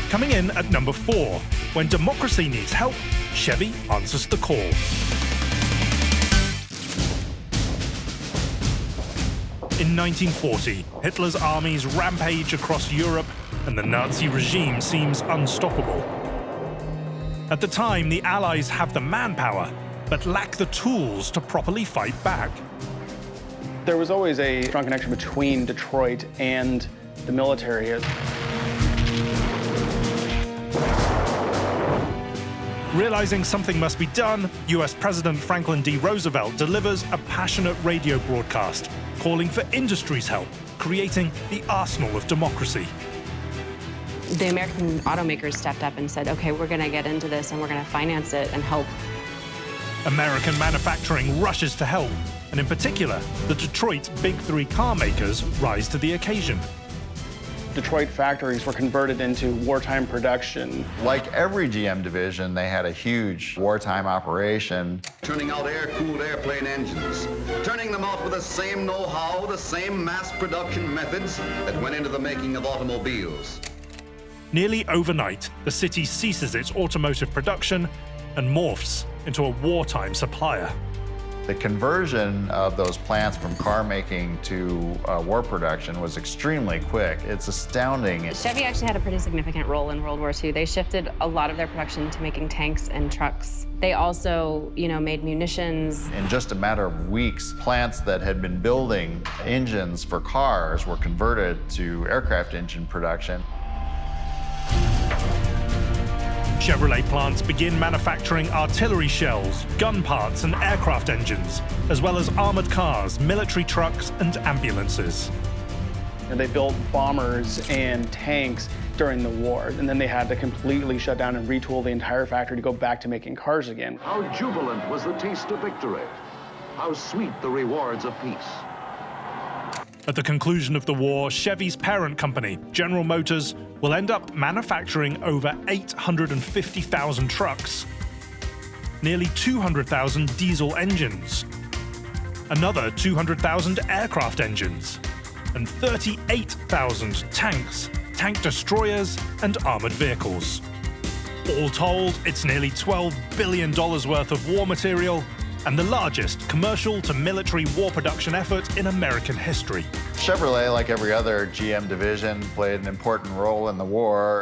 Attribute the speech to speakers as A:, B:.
A: Coming in at number 4, when democracy needs help, Chevy answers the call. In 1940, Hitler's armies rampage across Europe, and the Nazi regime seems unstoppable. At the time, the Allies have the manpower, but lack the tools to properly fight back.
B: There was always a strong connection between Detroit and the military.
A: Realizing something must be done, US President Franklin D. Roosevelt delivers a passionate radio broadcast, calling for industry's help, creating the arsenal of democracy.
C: The American automakers stepped up and said, okay, we're going to get into this and we're going to finance it and help.
A: American manufacturing rushes to help, and in particular, the Detroit Big Three car makers rise to the occasion.
B: Detroit factories were converted into wartime production.
D: Like every GM division, they had a huge wartime operation.
E: Turning out air-cooled airplane engines, turning them out with the same know-how, the same mass production methods that went into the making of automobiles.
A: Nearly overnight, the city ceases its automotive production and morphs into a wartime supplier.
D: The conversion of those plants from car making to war production was extremely quick. It's astounding.
C: Chevy actually had a pretty significant role in World War II. They shifted a lot of their production to making tanks and trucks. They also, made munitions.
D: In just a matter of weeks, plants that had been building engines for cars were converted to aircraft engine production.
A: Chevrolet plants begin manufacturing artillery shells, gun parts, and aircraft engines, as well as armored cars, military trucks, and ambulances.
B: And they built bombers and tanks during the war, and then they had to completely shut down and retool the entire factory to go back to making cars again.
F: How jubilant was the taste of victory. How sweet the rewards of peace.
A: At the conclusion of the war, Chevy's parent company, General Motors, will end up manufacturing over 850,000 trucks, nearly 200,000 diesel engines, another 200,000 aircraft engines, and 38,000 tanks, tank destroyers, and armored vehicles. All told, it's nearly $12 billion worth of war material and the largest commercial to military war production effort in American history.
D: Chevrolet, like every other GM division, played an important role in the war.